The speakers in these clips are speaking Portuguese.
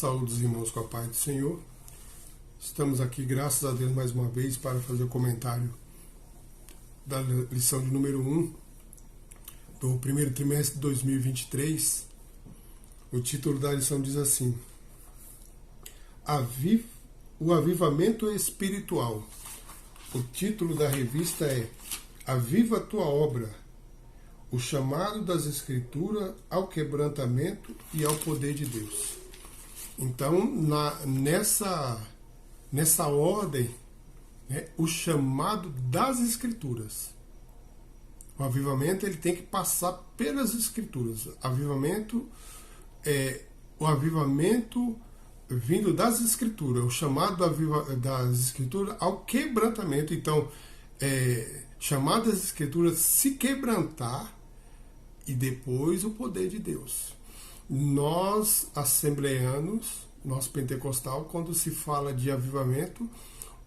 Saúde, irmãos, com a paz do Senhor. Estamos aqui, graças a Deus, mais uma vez para fazer o comentário da lição de número 1 do primeiro trimestre de 2023. O título da lição diz assim: O avivamento espiritual. O título da revista é Aviva a tua obra, o chamado das Escrituras ao quebrantamento e ao poder de Deus. Então, nessa ordem, o chamado das Escrituras. O avivamento ele tem que passar pelas Escrituras. O avivamento vindo das Escrituras, o chamado das Escrituras ao quebrantamento. Então, chamado das Escrituras se quebrantar e depois o poder de Deus. Nós, assembleanos, nós pentecostal, quando se fala de avivamento,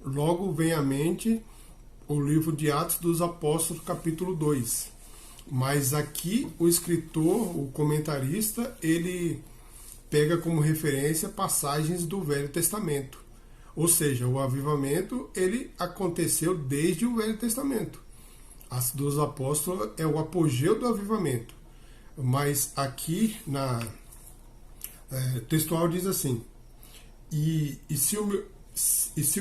logo vem à mente o livro de Atos dos Apóstolos, capítulo 2. Mas aqui o escritor, o comentarista, ele pega como referência passagens do Velho Testamento. Ou seja, o avivamento ele aconteceu desde o Velho Testamento. Atos dos Apóstolos é o apogeu do avivamento. Mas aqui na textual diz assim: e se o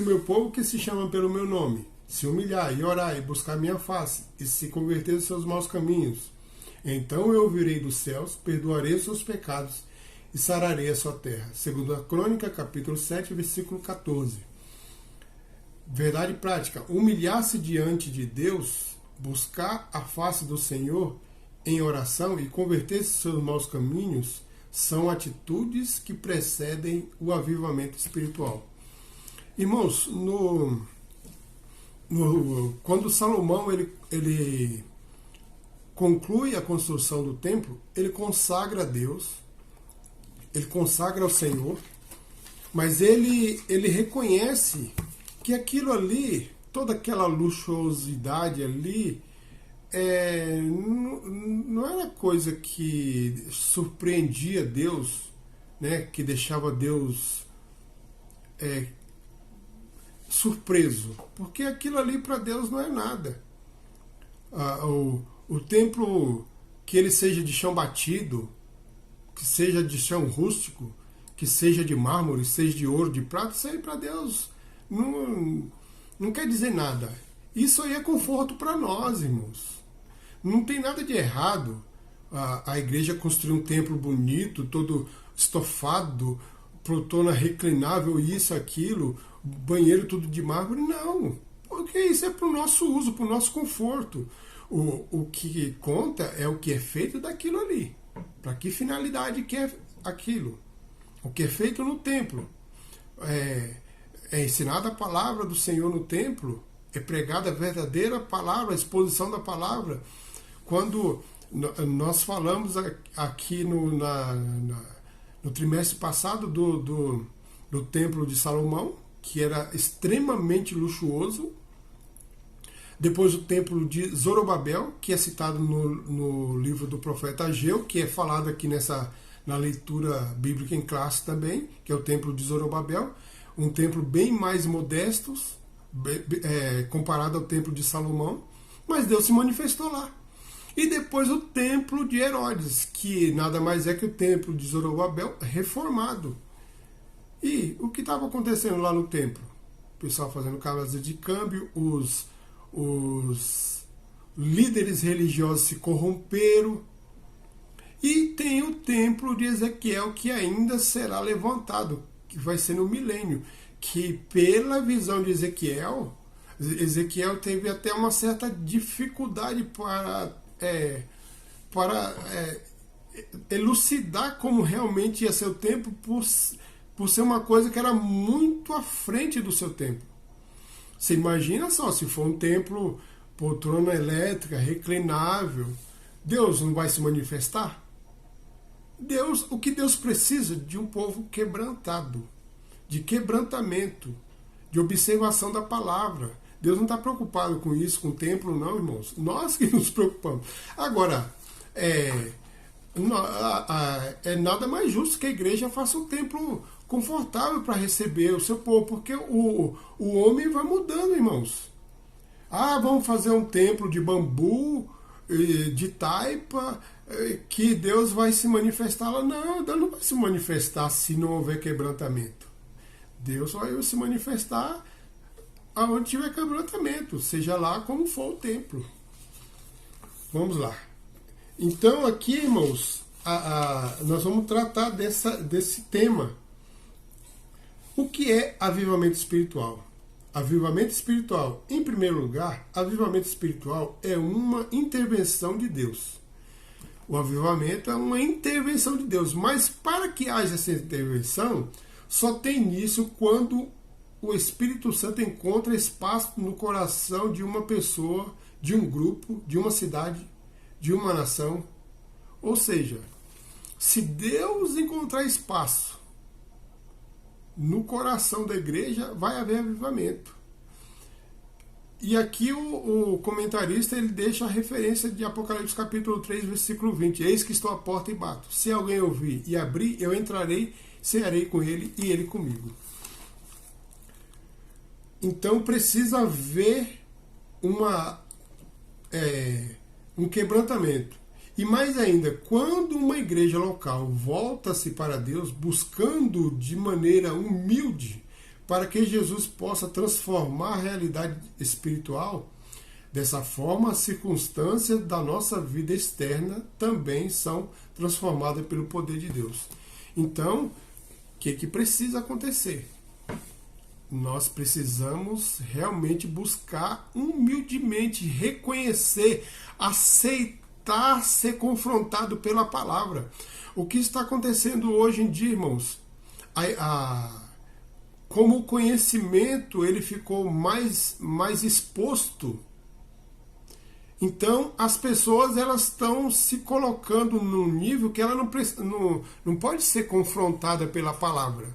meu povo que se chama pelo meu nome se humilhar e orar e buscar minha face e se converter dos seus maus caminhos, então eu ouvirei dos céus, perdoarei os seus pecados e sararei a sua terra. Segundo a Crônica, capítulo 7, versículo 14. Verdade prática: humilhar-se diante de Deus, buscar a face do Senhor em oração e converter-se dos seus maus caminhos são atitudes que precedem o avivamento espiritual. Irmãos, quando Salomão ele conclui a construção do templo, ele consagra a Deus, ele consagra ao Senhor, mas ele reconhece que aquilo ali, toda aquela luxuosidade ali, não era coisa que surpreendia Deus, que deixava Deus surpreso, porque aquilo ali para Deus não é nada. O templo, que ele seja de chão batido, que seja de chão rústico, que seja de mármore, seja de ouro, de prata, isso aí para Deus não quer dizer nada. Isso aí é conforto para nós, irmãos. Não tem nada de errado a igreja construir um templo bonito, todo estofado, poltrona reclinável, isso, aquilo, banheiro tudo de mármore. Não, porque isso é para o nosso uso, para o nosso conforto. O que conta é o que é feito daquilo ali. Para que finalidade que é aquilo? O que é feito no templo. É ensinada a palavra do Senhor no templo, é pregada a verdadeira palavra, a exposição da palavra. Quando nós falamos aqui no trimestre passado do templo de Salomão, que era extremamente luxuoso, depois o templo de Zorobabel, que é citado no livro do profeta Ageu, que é falado aqui na leitura bíblica em classe também, que é o templo de Zorobabel, um templo bem mais modesto, comparado ao templo de Salomão, mas Deus se manifestou lá. E depois o templo de Herodes, que nada mais é que o templo de Zorobabel reformado. E o que estava acontecendo lá no templo? O pessoal fazendo casa de câmbio, os líderes religiosos se corromperam. E tem o templo de Ezequiel, que ainda será levantado, que vai ser no milênio, que pela visão de Ezequiel teve até uma certa dificuldade para elucidar como realmente ia ser o templo, por ser uma coisa que era muito à frente do seu tempo. Você imagina só, se for um templo, poltrona elétrica, reclinável, Deus não vai se manifestar? O que Deus precisa de um povo quebrantado, de quebrantamento, de observação da palavra. Deus não está preocupado com isso, com o templo, não, irmãos. Nós que nos preocupamos. Agora, é nada mais justo que a igreja faça um templo confortável para receber o seu povo, porque o homem vai mudando, irmãos. Ah, vamos fazer um templo de bambu, de taipa, que Deus vai se manifestar lá. Não, Deus não vai se manifestar se não houver quebrantamento. Deus vai se manifestar aonde tiver quebrantamento, seja lá como for o templo. Vamos lá. Então aqui, irmãos, nós vamos tratar desse tema. O que é avivamento espiritual? Avivamento espiritual, em primeiro lugar, avivamento espiritual é uma intervenção de Deus. O avivamento é uma intervenção de Deus, mas para que haja essa intervenção, só tem início quando o Espírito Santo encontra espaço no coração de uma pessoa, de um grupo, de uma cidade, de uma nação. Ou seja, se Deus encontrar espaço no coração da igreja, vai haver avivamento. E aqui o comentarista ele deixa a referência de Apocalipse capítulo 3, versículo 20. Eis que estou à porta e bato. Se alguém ouvir e abrir, eu entrarei, cearei com ele e ele comigo. Então precisa haver um quebrantamento. E mais ainda, quando uma igreja local volta-se para Deus, buscando de maneira humilde para que Jesus possa transformar a realidade espiritual, dessa forma as circunstâncias da nossa vida externa também são transformadas pelo poder de Deus. Então, o que precisa acontecer? Nós precisamos realmente buscar humildemente, reconhecer, aceitar ser confrontado pela palavra. O que está acontecendo hoje em dia, irmãos? Como o conhecimento ele ficou mais exposto, então as pessoas elas estão se colocando num nível que ela não pode ser confrontada pela palavra.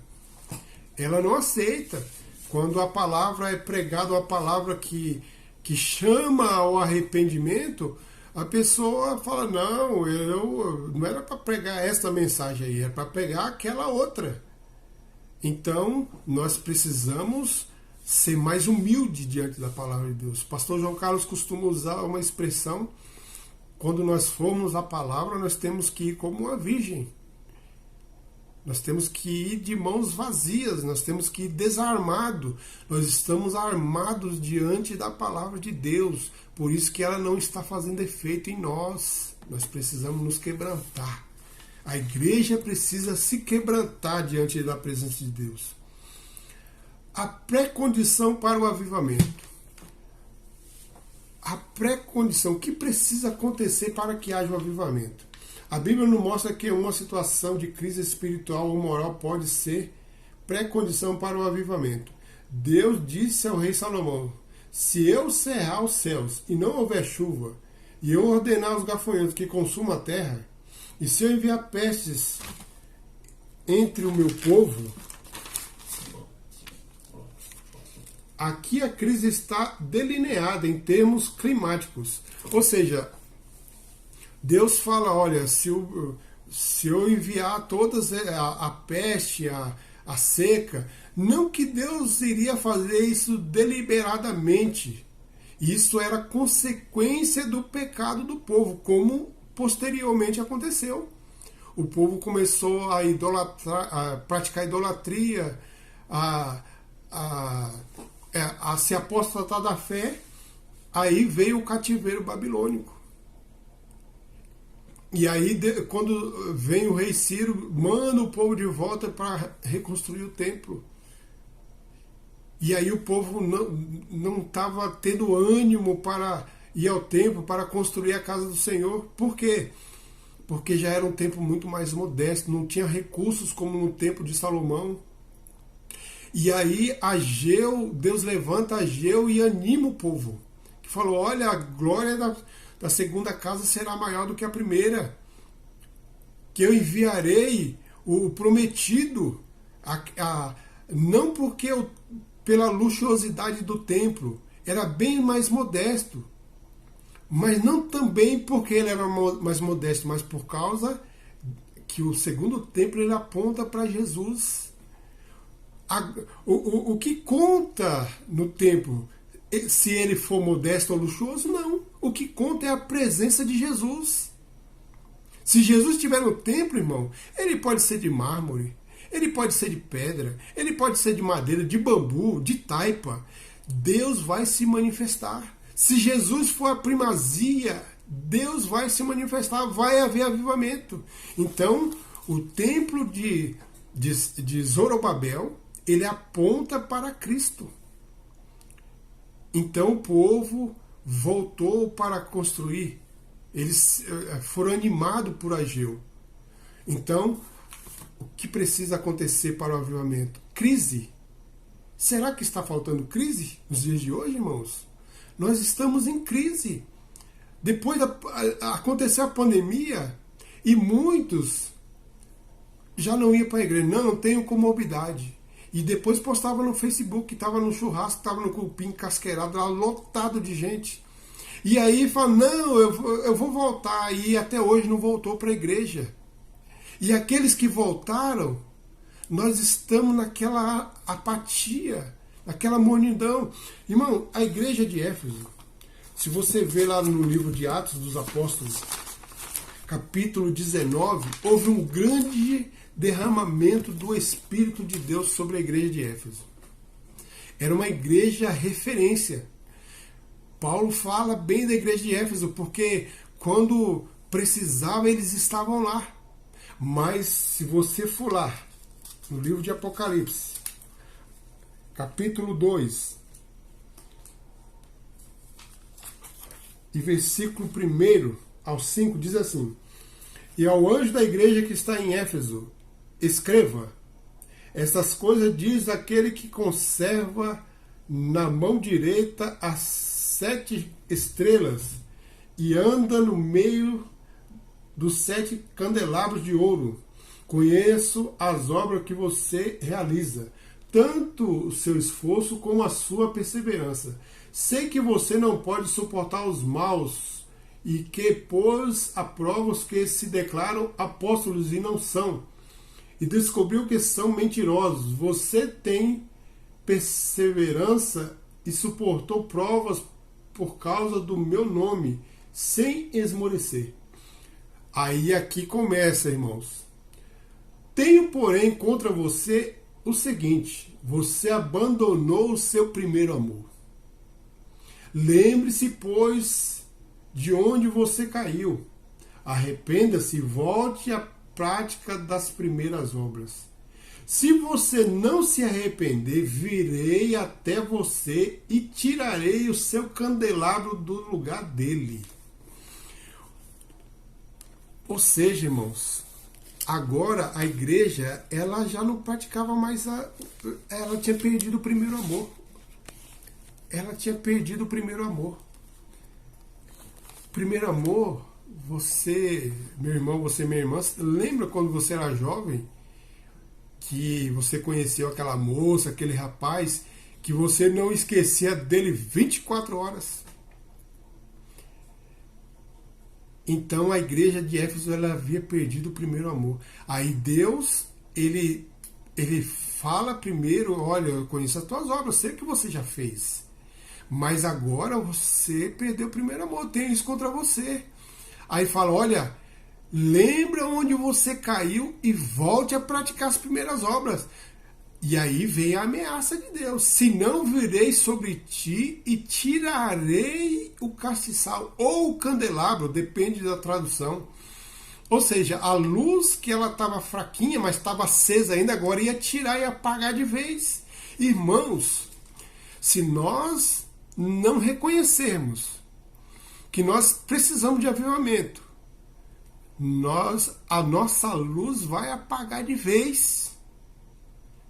Ela não aceita. Quando a palavra é pregada, a palavra que chama ao arrependimento, a pessoa fala, não, eu não era para pregar essa mensagem aí, era para pregar aquela outra. Então, nós precisamos ser mais humildes diante da palavra de Deus. O pastor João Carlos costuma usar uma expressão, quando nós formos à palavra, nós temos que ir como uma virgem. Nós temos que ir de mãos vazias, nós temos que ir desarmado. Nós estamos armados diante da palavra de Deus. Por isso que ela não está fazendo efeito em nós. Nós precisamos nos quebrantar. A igreja precisa se quebrantar diante da presença de Deus. A pré-condição para o avivamento. A pré-condição, o que precisa acontecer para que haja o avivamento? A Bíblia nos mostra que uma situação de crise espiritual ou moral pode ser pré-condição para o avivamento. Deus disse ao rei Salomão, se eu cerrar os céus e não houver chuva, e eu ordenar os gafanhotos que consumam a terra, e se eu enviar pestes entre o meu povo, aqui a crise está delineada em termos climáticos. Ou seja, Deus fala, olha, se eu enviar todas a peste, a seca, não que Deus iria fazer isso deliberadamente. Isso era consequência do pecado do povo, como posteriormente aconteceu. O povo começou a praticar idolatria, a se apostatar da fé, aí veio o cativeiro babilônico. E aí, quando vem o rei Ciro, manda o povo de volta para reconstruir o templo. E aí o povo não estava tendo ânimo para ir ao templo, para construir a casa do Senhor. Por quê? Porque já era um templo muito mais modesto, não tinha recursos como no templo de Salomão. E aí Deus levanta Ageu e anima o povo. Que falou, olha, a glória da segunda casa será maior do que a primeira. Que eu enviarei o prometido, não porque pela luxuosidade do templo, era bem mais modesto, mas não também porque ele era mais modesto, mas por causa que o segundo templo ele aponta para Jesus. O que conta no templo, se ele for modesto ou luxuoso, não. O que conta é a presença de Jesus. Se Jesus estiver no templo, irmão, ele pode ser de mármore, ele pode ser de pedra, ele pode ser de madeira, de bambu, de taipa. Deus vai se manifestar. Se Jesus for a primazia, Deus vai se manifestar, vai haver avivamento. Então, o templo de Zorobabel, ele aponta para Cristo. Então o povo voltou para construir. Eles foram animados por Ageu. Então, o que precisa acontecer para o avivamento? Crise. Será que está faltando crise nos dias de hoje, irmãos? Nós estamos em crise. Depois aconteceu a pandemia e muitos já não iam para a igreja. Não tenho comorbidade. E depois postava no Facebook que estava no churrasco, estava no cupim casqueirado, lá lotado de gente. E aí fala, não, eu vou voltar. E até hoje não voltou para a igreja. E aqueles que voltaram, nós estamos naquela apatia, naquela mornidão. Irmão, a igreja de Éfeso, se você ver lá no livro de Atos dos Apóstolos, capítulo 19, houve um grande derramamento do Espírito de Deus sobre a igreja de Éfeso. Era uma igreja referência. Paulo fala bem da igreja de Éfeso, porque quando precisava eles estavam lá. Mas se você for lá, no livro de Apocalipse, capítulo 2, e versículo 1 ao 5, diz assim: E ao anjo da igreja que está em Éfeso, escreva: Estas coisas diz aquele que conserva na mão direita as 7 estrelas e anda no meio dos 7 candelabros de ouro. Conheço as obras que você realiza, tanto o seu esforço como a sua perseverança. Sei que você não pode suportar os maus e que pôs a prova os que se declaram apóstolos e não são, e descobriu que são mentirosos. Você tem perseverança e suportou provas por causa do meu nome, sem esmorecer. Aí aqui começa, irmãos. Tenho, porém, contra você o seguinte: você abandonou o seu primeiro amor. Lembre-se, pois, de onde você caiu. Arrependa-se e volte à prática das primeiras obras. Se você não se arrepender, virei até você e tirarei o seu candelabro do lugar dele. Ou seja, irmãos, agora a igreja, ela já não praticava mais ela tinha perdido o primeiro amor. Ela tinha perdido o primeiro amor. Primeiro amor, você, meu irmão, você, minha irmã, lembra quando você era jovem, que você conheceu aquela moça, aquele rapaz, que você não esquecia dele 24 horas? Então a igreja de Éfeso, ela havia perdido o primeiro amor. Aí Deus, ele fala primeiro: olha, eu conheço as tuas obras, sei o que você já fez, mas agora você perdeu o primeiro amor, tenho isso contra você. Aí fala: olha, lembra onde você caiu e volte a praticar as primeiras obras. E aí vem a ameaça de Deus: se não virei sobre ti e tirarei o castiçal, ou o candelabro, depende da tradução. Ou seja, a luz que ela estava fraquinha, mas estava acesa ainda, agora ia tirar e apagar de vez. Irmãos, se nós não reconhecermos que nós precisamos de avivamento, a nossa luz vai apagar de vez.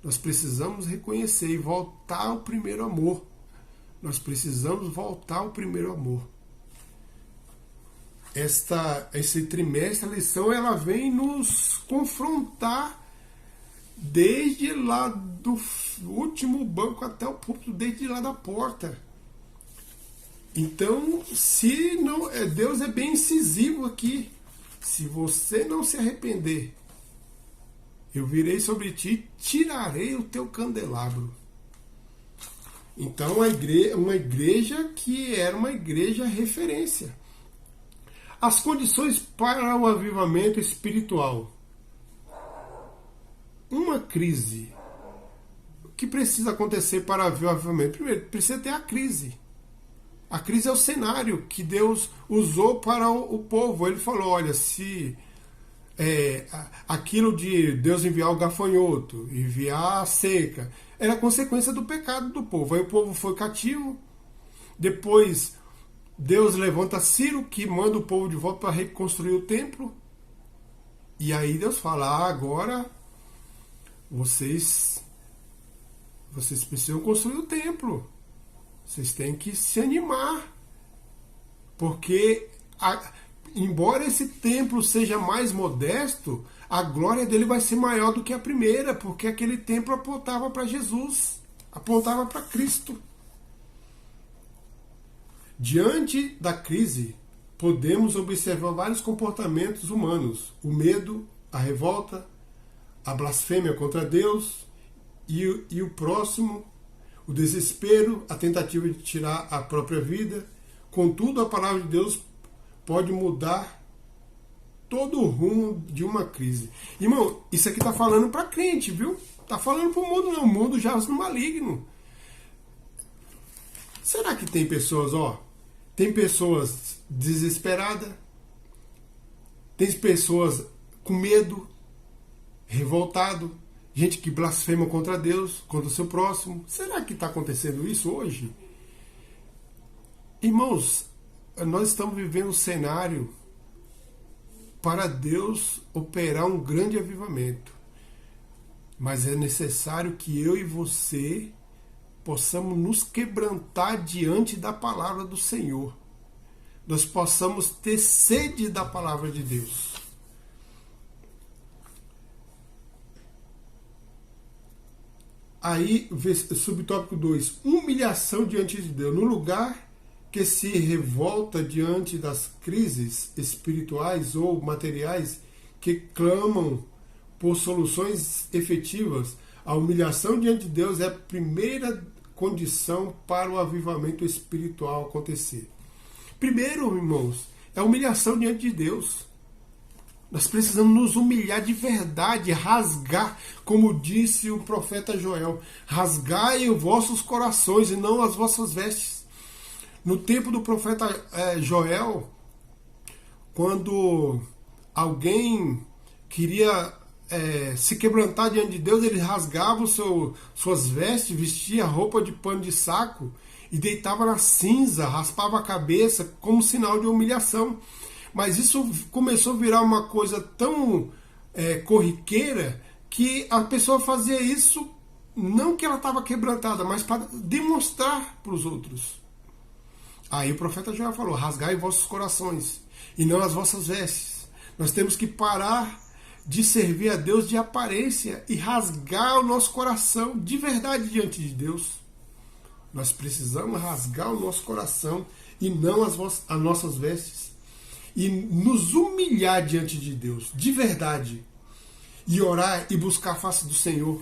Nós precisamos reconhecer e voltar ao primeiro amor. Nós precisamos voltar ao primeiro amor. Esse trimestre, a lição, ela vem nos confrontar desde lá do último banco até o púlpito, desde lá da porta. Então, se não, Deus é bem incisivo aqui. Se você não se arrepender Eu virei sobre ti, tirarei o teu candelabro. Então, uma igreja que era uma igreja referência. As condições para o avivamento espiritual. Uma crise. O que precisa acontecer para haver o avivamento? Primeiro, precisa ter a crise. A crise é o cenário que Deus usou para o povo. Ele falou, olha, se aquilo de Deus enviar o gafanhoto, enviar a seca, era consequência do pecado do povo. Aí o povo foi cativo. Depois Deus levanta Ciro, que manda o povo de volta para reconstruir o templo. E aí Deus fala, agora vocês precisam construir o templo. Vocês têm que se animar. Porque, embora esse templo seja mais modesto, a glória dele vai ser maior do que a primeira, porque aquele templo apontava para Jesus, apontava para Cristo. Diante da crise, podemos observar vários comportamentos humanos: o medo, a revolta, a blasfêmia contra Deus e o próximo, o desespero, a tentativa de tirar a própria vida. Contudo, a palavra de Deus pode mudar todo o rumo de uma crise. Irmão, isso aqui está falando para crente, viu? Está falando para o mundo, não. O mundo jaz no maligno. Será que tem pessoas, tem pessoas desesperadas, tem pessoas com medo, revoltado, gente que blasfema contra Deus, contra o seu próximo? Será que está acontecendo isso hoje? Irmãos, nós estamos vivendo um cenário para Deus operar um grande avivamento. Mas é necessário que eu e você possamos nos quebrantar diante da palavra do Senhor. Nós possamos ter sede da palavra de Deus. Aí, subtópico 2, humilhação diante de Deus. No lugar que se revolta diante das crises espirituais ou materiais que clamam por soluções efetivas, a humilhação diante de Deus é a primeira condição para o avivamento espiritual acontecer. Primeiro, irmãos, é a humilhação diante de Deus. Nós precisamos nos humilhar de verdade, rasgar, como disse o profeta Joel, rasgai os vossos corações e não as vossas vestes. No tempo do profeta Joel, quando alguém queria se quebrantar diante de Deus, ele rasgava suas vestes, vestia roupa de pano de saco e deitava na cinza, raspava a cabeça como sinal de humilhação. Mas isso começou a virar uma coisa tão corriqueira que a pessoa fazia isso não que ela estava quebrantada, mas para demonstrar para os outros. Aí o profeta Joel falou, rasgai vossos corações e não as vossas vestes. Nós temos que parar de servir a Deus de aparência e rasgar o nosso coração de verdade diante de Deus. Nós precisamos rasgar o nosso coração e não as nossas vestes. E nos humilhar diante de Deus, de verdade. E orar e buscar a face do Senhor.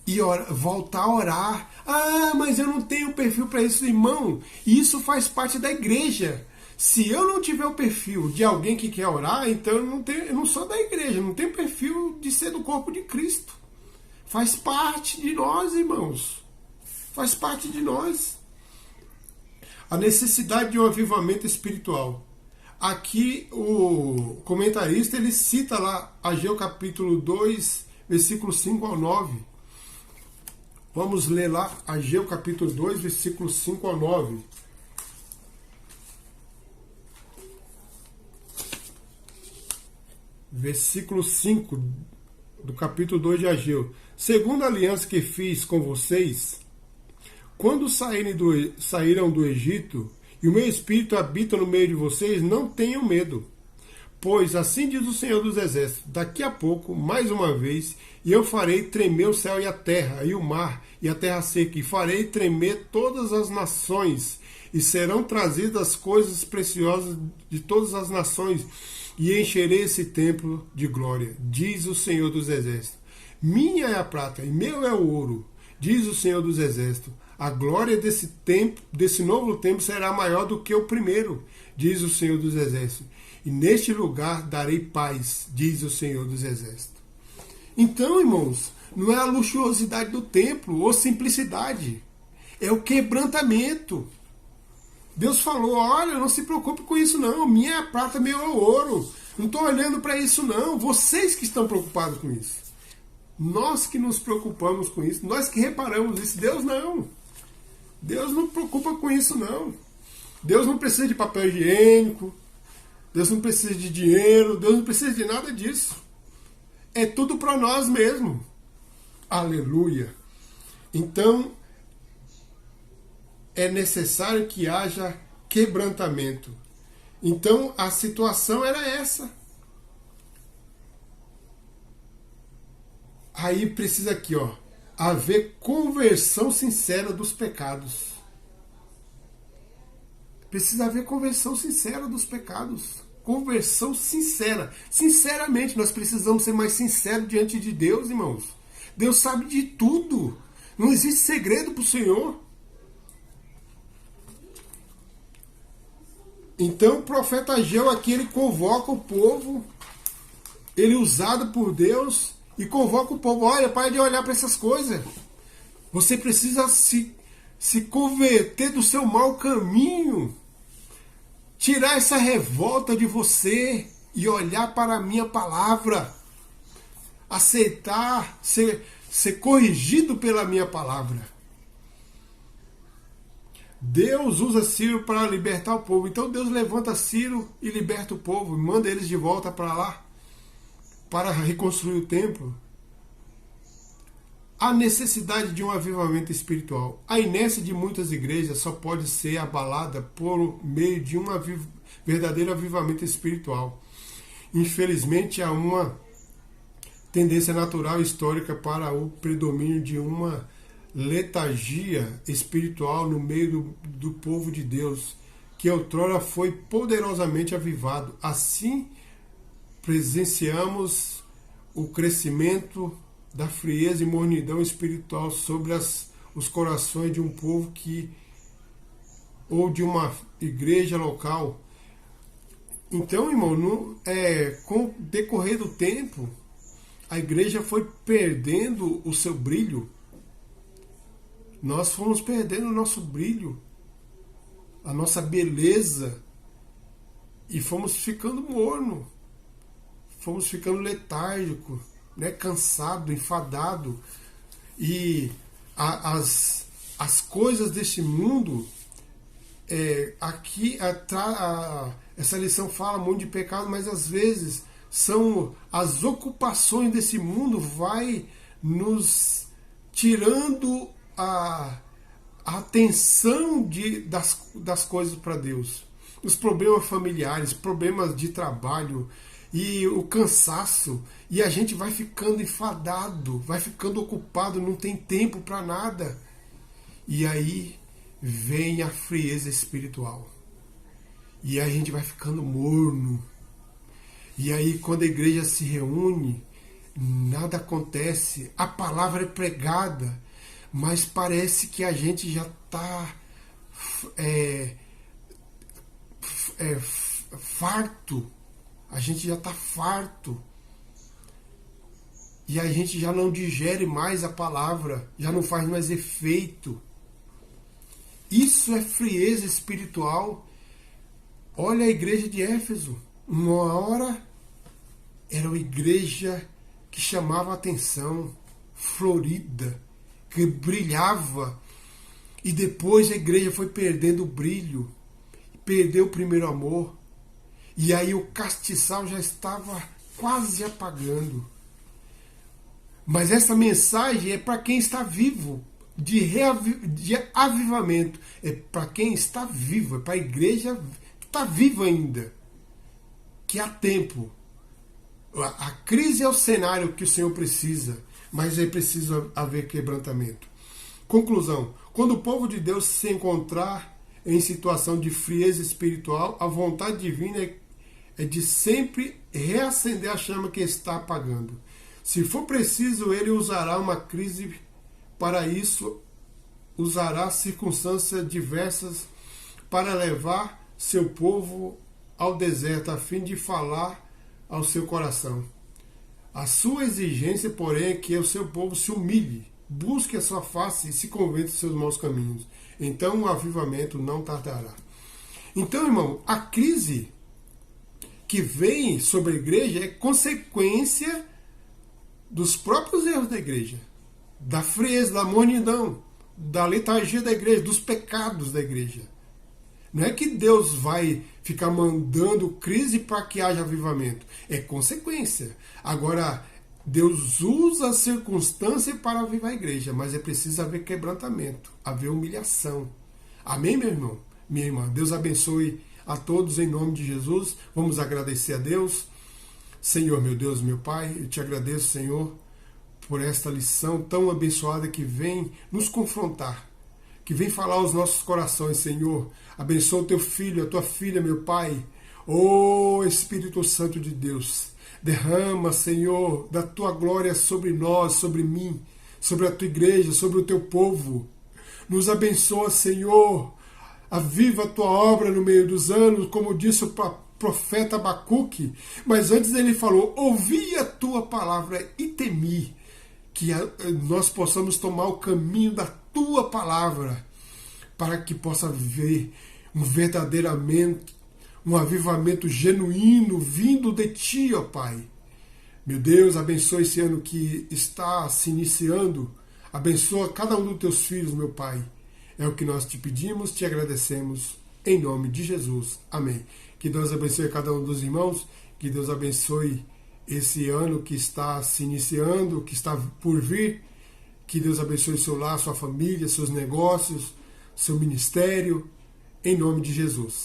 E voltar a orar. Ah, mas eu não tenho perfil para isso, irmão. Isso faz parte da igreja. Se eu não tiver o perfil de alguém que quer orar, então eu não sou da igreja. Não tenho perfil de ser do corpo de Cristo. Faz parte de nós, irmãos. Faz parte de nós. A necessidade de um avivamento espiritual. Aqui o comentarista ele cita lá Ageu capítulo 2, versículos 5 ao 9. Vamos ler lá Ageu capítulo 2, versículos 5 ao 9. Versículo 5 do capítulo 2 de Ageu. Segundo a aliança que fiz com vocês, quando saíram do Egito, e o meu Espírito habita no meio de vocês, não tenham medo. Pois assim diz o Senhor dos Exércitos, daqui a pouco, mais uma vez, e eu farei tremer o céu e a terra, e o mar, e a terra seca, e farei tremer todas as nações, e serão trazidas coisas preciosas de todas as nações, e encherei esse templo de glória, diz o Senhor dos Exércitos. Minha é a prata e meu é o ouro, diz o Senhor dos Exércitos. A glória desse novo templo será maior do que o primeiro, diz o Senhor dos Exércitos. E neste lugar darei paz, diz o Senhor dos Exércitos. Então, irmãos, não é a luxuosidade do templo ou simplicidade, é o quebrantamento. Deus falou, olha, não se preocupe com isso não, minha é a prata, meu é o ouro. Não estou olhando para isso não, vocês que estão preocupados com isso. Nós que nos preocupamos com isso, nós que reparamos isso, Deus não. Deus não preocupa com isso não. Deus não precisa de papel higiênico, Deus não precisa de dinheiro, Deus não precisa de nada disso. É tudo para nós mesmo. Aleluia. Então, é necessário que haja quebrantamento. Então, a situação era essa. Aí precisa aqui, ó, haver conversão sincera dos pecados. Precisa haver conversão sincera dos pecados. Conversão sincera. Sinceramente, nós precisamos ser mais sinceros diante de Deus, irmãos. Deus sabe de tudo. Não existe segredo para o Senhor. Então o profeta Ageu aqui, ele convoca o povo, ele usado por Deus, e convoca o povo, olha, para de olhar para essas coisas. Você precisa se converter do seu mau caminho, tirar essa revolta de você e olhar para a minha palavra, aceitar, ser corrigido pela minha palavra. Deus usa Ciro para libertar o povo. Então Deus levanta Ciro e liberta o povo, manda eles de volta para lá, para reconstruir o templo. A necessidade de um avivamento espiritual. A inércia de muitas igrejas só pode ser abalada por meio de um verdadeiro avivamento espiritual. Infelizmente, há uma tendência natural e histórica para o predomínio de uma letargia espiritual no meio do povo de Deus, que outrora foi poderosamente avivado. Assim, presenciamos o crescimento da frieza e mornidão espiritual sobre os corações de um povo ou de uma igreja local. Então, irmão, com o decorrer do tempo, a igreja foi perdendo o seu brilho. Nós fomos perdendo o nosso brilho, a nossa beleza, e fomos ficando morno, fomos ficando letárgicos, né, cansado, enfadado. E as coisas deste mundo, essa lição fala muito de pecado, mas às vezes são as ocupações desse mundo vai nos tirando a atenção das coisas para Deus. Os problemas familiares, problemas de trabalho e o cansaço, e a gente vai ficando enfadado, vai ficando ocupado, não tem tempo para nada. E aí vem a frieza espiritual. E aí a gente vai ficando morno. E aí quando a igreja se reúne, nada acontece. A palavra é pregada, mas parece que a gente já está farto. A gente já está farto. E a gente já não digere mais a palavra, já não faz mais efeito. Isso é frieza espiritual. Olha a igreja de Éfeso. Uma hora era uma igreja que chamava a atenção, florida, que brilhava. E depois a igreja foi perdendo o brilho, perdeu o primeiro amor. E aí o castiçal já estava quase apagando. Mas essa mensagem é para quem está vivo, de avivamento. É para quem está vivo, é para a igreja que está viva ainda, que há tempo. A crise é o cenário que o Senhor precisa, mas é preciso haver quebrantamento. Conclusão: quando o povo de Deus se encontrar em situação de frieza espiritual, a vontade divina é de sempre reacender a chama que está apagando. Se for preciso, ele usará uma crise para isso, usará circunstâncias diversas para levar seu povo ao deserto, a fim de falar ao seu coração. A sua exigência, porém, é que o seu povo se humilhe, busque a sua face e se converta dos seus maus caminhos. Então o avivamento não tardará. Então, irmão, a crise que vem sobre a igreja é consequência dos próprios erros da igreja, da frieza, da mornidão, da letargia da igreja, dos pecados da igreja. Não é que Deus vai ficar mandando crise para que haja avivamento. É consequência. Agora, Deus usa a circunstância para avivar a igreja, mas é preciso haver quebrantamento, haver humilhação. Amém, meu irmão? Minha irmã, Deus abençoe a todos em nome de Jesus. Vamos agradecer a Deus. Senhor, meu Deus, meu Pai, eu te agradeço, Senhor, por esta lição tão abençoada que vem nos confrontar, que vem falar aos nossos corações, Senhor. Abençoa o teu filho, a tua filha, meu Pai. Ô Espírito Santo de Deus, derrama, Senhor, da tua glória sobre nós, sobre mim, sobre a tua igreja, sobre o teu povo. Nos abençoa, Senhor. Aviva a tua obra no meio dos anos, como disse o profeta Abacuque. Mas antes ele falou, ouvi a tua palavra e temi. Que nós possamos tomar o caminho da tua palavra, para que possa haver um verdadeiramente, um avivamento genuíno vindo de ti, ó Pai. Meu Deus, abençoa esse ano que está se iniciando. Abençoa cada um dos teus filhos, meu Pai. É o que nós te pedimos, te agradecemos, em nome de Jesus. Amém. Que Deus abençoe cada um dos irmãos, que Deus abençoe esse ano que está se iniciando, que está por vir. Que Deus abençoe seu lar, sua família, seus negócios, seu ministério, em nome de Jesus.